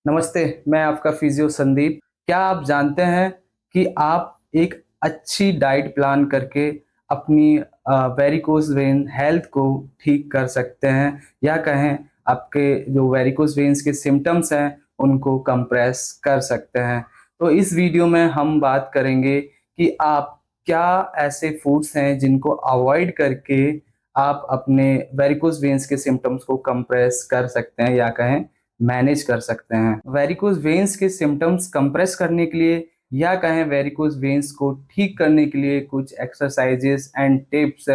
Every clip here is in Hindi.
नमस्ते, मैं आपका फिजियो संदीप। क्या आप जानते हैं कि आप एक अच्छी डाइट प्लान करके अपनी वेरिकोज वेन हेल्थ को ठीक कर सकते हैं, या कहें आपके जो वेरिकोज वेन्स के सिम्टम्स हैं उनको कंप्रेस कर सकते हैं। तो इस वीडियो में हम बात करेंगे कि आप क्या ऐसे फूड्स हैं जिनको अवॉइड करके आप अपने वेरिकोज वेन्स के सिम्टम्स को कंप्रेस कर सकते हैं, या कहें मैनेज कर सकते हैं। वेरिकोज वेन्स के सिम्टम्स कंप्रेस करने के लिए, या कहें वेरिकोज वेन्स को ठीक करने के लिए, कुछ एक्सरसाइजेस एंड टिप्स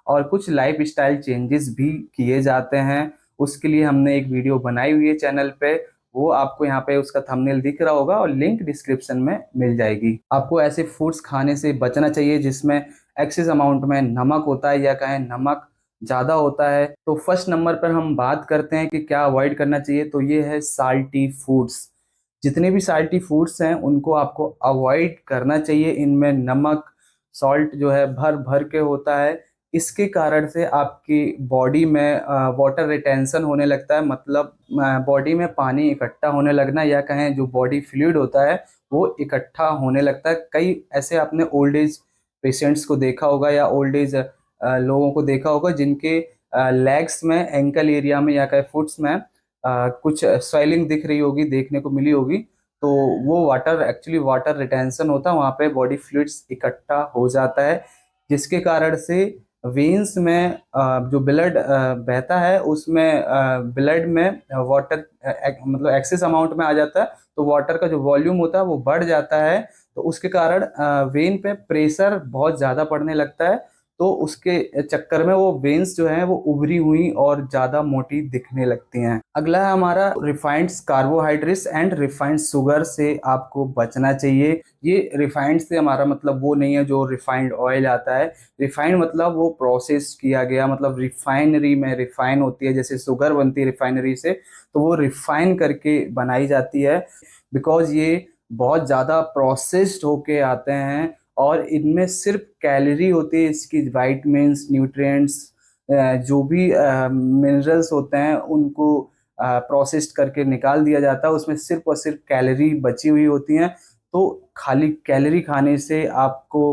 और कुछ लाइफस्टाइल चेंजेस भी किए जाते हैं। उसके लिए हमने एक वीडियो बनाई हुई है चैनल पे, वो आपको यहाँ पे उसका थंबनेल दिख रहा होगा और लिंक डिस्क्रिप्शन में मिल जाएगी। आपको ऐसे फूड्स खाने से बचना चाहिए जिसमें एक्सेस अमाउंट में नमक होता है, या कहें नमक ज़्यादा होता है। तो फर्स्ट नंबर पर हम बात करते हैं कि क्या अवॉइड करना चाहिए, तो ये है साल्टी फूड्स। जितने भी साल्टी फूड्स हैं उनको आपको अवॉइड करना चाहिए। इनमें नमक, सॉल्ट जो है भर भर के होता है। इसके कारण से आपकी बॉडी में वाटर रिटेंशन होने लगता है, मतलब बॉडी में पानी इकट्ठा होने लगना, या कहें जो बॉडी फ्लूइड होता है वो इकट्ठा होने लगता है। कई ऐसे आपने ओल्ड एज पेशेंट्स को देखा होगा, या ओल्ड एज लोगों को देखा होगा जिनके लेग्स में, एंकल एरिया में, या कहे फुट्स में कुछ स्वेलिंग दिख रही होगी, देखने को मिली होगी। तो वो वाटर, एक्चुअली वाटर रिटेंशन होता है, वहाँ पे बॉडी फ्लूइड्स इकट्ठा हो जाता है, जिसके कारण से वेन्स में जो ब्लड बहता है उसमें ब्लड में वाटर मतलब एक्सेस अमाउंट में आ जाता है। तो वाटर का जो वॉल्यूम होता है वो बढ़ जाता है, तो उसके कारण वेन पे प्रेशर बहुत ज़्यादा पड़ने लगता है। तो उसके चक्कर में वो वेन्स जो हैं वो उभरी हुई और ज़्यादा मोटी दिखने लगती हैं। अगला है हमारा refined carbohydrates and refined sugar से आपको बचना चाहिए। ये रिफाइंड से हमारा मतलब वो नहीं है जो रिफाइंड ऑयल आता है। रिफाइंड मतलब वो प्रोसेस किया गया, मतलब रिफाइनरी में रिफाइन होती है, जैसे शुगर बनती है रिफाइनरी से, तो वो रिफाइन करके बनाई जाती है। बिकॉज ये बहुत ज़्यादा प्रोसेस्ड होके आते हैं, और इनमें सिर्फ कैलोरी होती है, इसकी विटामिन्स, न्यूट्रिएंट्स, जो भी मिनरल्स होते हैं उनको प्रोसेस्ड करके निकाल दिया जाता है। उसमें सिर्फ और सिर्फ कैलोरी बची हुई होती हैं। तो खाली कैलोरी खाने से आपको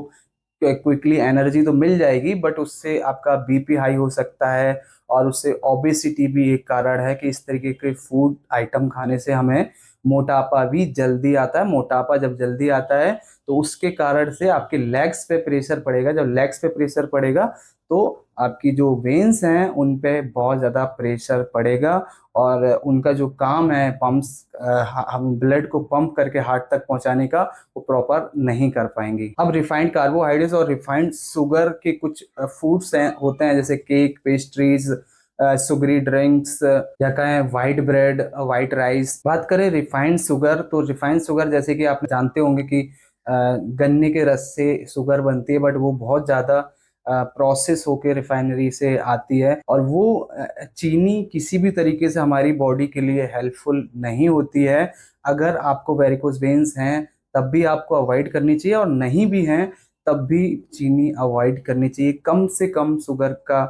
क्विकली एनर्जी तो मिल जाएगी, बट उससे आपका बीपी हाई हो सकता है, और उससे ओबेसिटी भी एक कारण है कि इस तरीके के फूड आइटम खाने से हमें मोटापा भी जल्दी आता है। मोटापा जब जल्दी आता है तो उसके कारण से आपके लेग्स पे प्रेशर पड़ेगा। जब लेग्स पे प्रेशर पड़ेगा तो आपकी जो वेन्स हैं उन पे बहुत ज़्यादा प्रेशर पड़ेगा, और उनका जो काम है पंप्स, हम ब्लड को पंप करके हार्ट तक पहुंचाने का, वो प्रॉपर नहीं कर पाएंगी। अब रिफाइंड कार्बोहाइड्रेट्स और रिफाइंड शुगर के कुछ फूड्स हैं होते हैं, जैसे केक, पेस्ट्रीज, सुगरी ड्रिंक्स, या कहें वाइट ब्रेड, वाइट राइस। बात करें रिफाइंड शुगर, तो रिफाइंड शुगर जैसे कि आप जानते होंगे कि गन्ने के रस से शुगर बनती है, बट वो बहुत ज़्यादा प्रोसेस होके रिफाइनरी से आती है, और वो चीनी किसी भी तरीके से हमारी बॉडी के लिए हेल्पफुल नहीं होती है। अगर आपको वेरिकोज वेन्स हैं तब भी आपको अवॉइड करनी चाहिए, और नहीं भी हैं तब भी चीनी अवॉइड करनी चाहिए। कम से कम शुगर का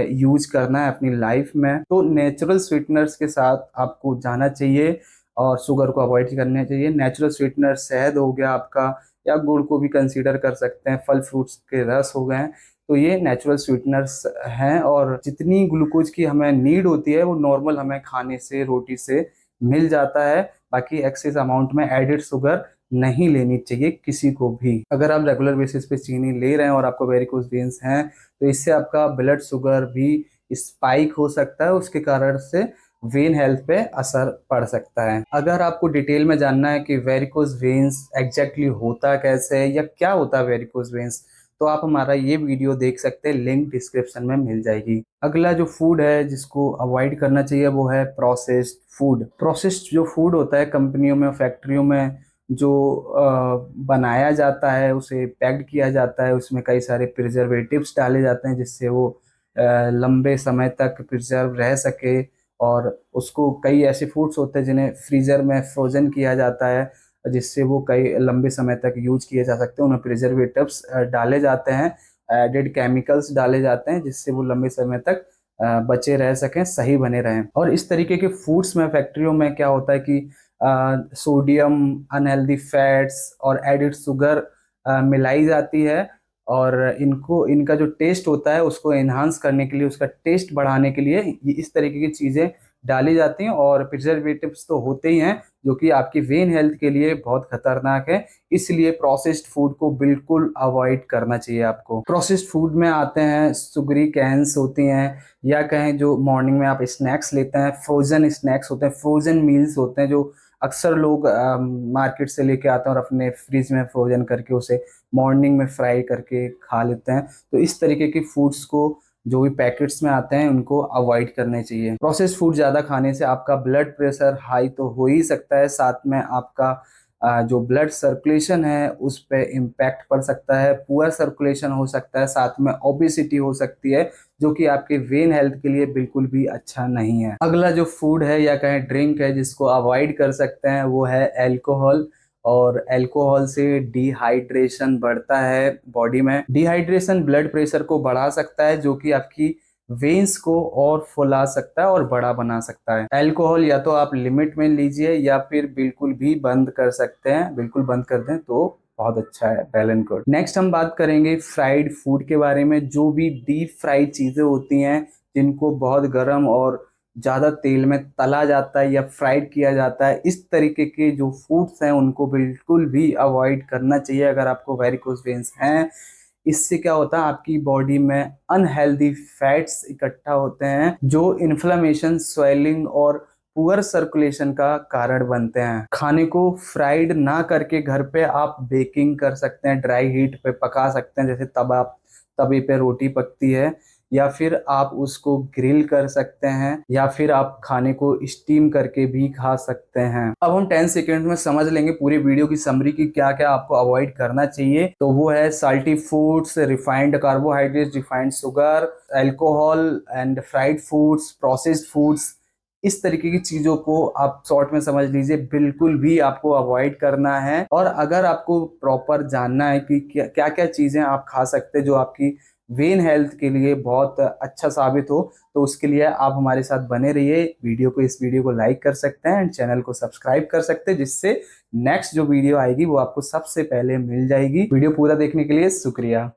यूज करना है अपनी लाइफ में। तो नेचुरल स्वीटनर्स के साथ आपको जाना चाहिए और शुगर को अवॉइड करना चाहिए। नेचुरल स्वीटनर शहद हो गया आपका, या गुड़ को भी कंसीडर कर सकते हैं, फल फ्रूट्स के रस हो गए। तो ये नेचुरल स्वीटनर्स हैं, और जितनी ग्लूकोज की हमें नीड होती है वो नॉर्मल हमें खाने से, रोटी से मिल जाता है। बाकी एक्सेस अमाउंट में एडिड शुगर नहीं लेनी चाहिए किसी को भी। अगर आप रेगुलर बेसिस पे चीनी ले रहे हैं और आपको वेरिकोज वेन्स हैं, तो इससे आपका ब्लड शुगर भी स्पाइक हो सकता है, उसके कारण से वेन हेल्थ पे असर पड़ सकता है। अगर आपको डिटेल में जानना है कि वेरिकोज वेन्स एग्जैक्टली होता कैसे है, या क्या होता है वेरिकोज वेन्स, तो आप हमारा ये वीडियो देख सकते हैं, लिंक डिस्क्रिप्शन में मिल जाएगी। अगला जो फूड है जिसको अवॉइड करना चाहिए वो है प्रोसेस्ड फूड। प्रोसेस्ड जो फूड होता है कंपनियों में, फैक्ट्रियों में जो बनाया जाता है, उसे पैक्ड किया जाता है, उसमें कई सारे प्रिजर्वेटिव्स डाले जाते हैं जिससे वो लंबे समय तक प्रिजर्व रह सके। और उसको कई ऐसे फूड्स होते हैं जिन्हें फ्रीजर में फ्रोजन किया जाता है, जिससे वो कई लंबे समय तक यूज किए जा सकते हैं। उनमें प्रिजर्वेटिव्स डाले जाते हैं, एडेड केमिकल्स डाले जाते हैं, जिससे वो लंबे समय तक बचे रह सकें, सही बने रहें। और इस तरीके के फूड्स में, फैक्ट्रियों में क्या होता है कि सोडियम, अनहेल्दी फैट्स और एडिड शुगर मिलाई जाती है। और इनका जो टेस्ट होता है उसको एनहांस करने के लिए, उसका टेस्ट बढ़ाने के लिए ये इस तरीके की चीज़ें डाली जाती हैं। और प्रिजर्वेटिव्स तो होते ही हैं जो कि आपकी वेन हेल्थ के लिए बहुत खतरनाक है। इसलिए प्रोसेस्ड फूड को बिल्कुल अवॉइड करना चाहिए आपको। प्रोसेस्ड फूड में आते हैं सुगरी कैन्स होती हैं, या कहें जो मॉर्निंग में आप स्नैक्स लेते हैं, फ्रोजन स्नैक्स होते हैं, फ्रोजन मील्स होते हैं जो अक्सर लोग मार्केट से लेके आते हैं और अपने फ्रिज में फ्रोजन करके उसे मॉर्निंग में फ्राई करके खा लेते हैं। तो इस तरीके की फूड्स को जो भी पैकेट्स में आते हैं उनको अवॉइड करने चाहिए। प्रोसेस्ड फूड ज़्यादा खाने से आपका ब्लड प्रेशर हाई तो हो ही सकता है, साथ में आपका जो ब्लड सर्कुलेशन है उस पे इम्पैक्ट पड़ सकता है, पुअर सर्कुलेशन हो सकता है, साथ में ओबेसिटी हो सकती है जो कि आपके वेन हेल्थ के लिए बिल्कुल भी अच्छा नहीं है। अगला जो फूड है या कहें ड्रिंक है जिसको अवॉइड कर सकते हैं वो है अल्कोहल। और अल्कोहल से डिहाइड्रेशन बढ़ता है बॉडी में। डिहाइड्रेशन ब्लड प्रेशर को बढ़ा सकता है जो कि आपकी वेन्स को और फुला सकता है और बड़ा बना सकता है। अल्कोहल या तो आप लिमिट में लीजिए या फिर बिल्कुल भी बंद कर सकते हैं, बिल्कुल बंद कर दें तो बहुत अच्छा है, वेल एंड गुड। नेक्स्ट हम बात करेंगे फ्राइड फूड के बारे में। जो भी डीप फ्राइड चीजें होती हैं जिनको बहुत गर्म और ज्यादा तेल में तला जाता है या फ्राइड किया जाता है, इस तरीके के जो फूड्स हैं उनको बिल्कुल भी अवॉइड करना चाहिए अगर आपको वेरिकोज वेन्स हैं। इससे क्या होता है, आपकी बॉडी में अनहेल्दी फैट्स इकट्ठा होते हैं जो इन्फ्लेमेशन, स्वेलिंग और पुअर सर्कुलेशन का कारण बनते हैं। खाने को फ्राइड ना करके घर पे आप बेकिंग कर सकते हैं, ड्राई हीट पे पका सकते हैं, जैसे तवे पे रोटी पकती है, या फिर आप उसको ग्रिल कर सकते हैं, या फिर आप खाने को स्टीम करके भी खा सकते हैं। अब हम 10 सेकेंड में समझ लेंगे पूरी वीडियो की समरी की क्या क्या आपको अवॉइड करना चाहिए। तो वो है salty foods, refined carbohydrate, refined sugar, alcohol and fried foods, processed foods. इस तरीके की चीजों को आप शॉर्ट में समझ लीजिए, बिल्कुल भी आपको अवॉइड करना है। और अगर आपको प्रॉपर जानना है कि क्या क्या चीजें आप खा सकते हैं जो आपकी वेन हेल्थ के लिए बहुत अच्छा साबित हो, तो उसके लिए आप हमारे साथ बने रहिए। इस वीडियो को लाइक कर सकते हैं एंड चैनल को सब्सक्राइब कर सकते हैं, जिससे नेक्स्ट जो वीडियो आएगी वो आपको सबसे पहले मिल जाएगी। वीडियो पूरा देखने के लिए शुक्रिया।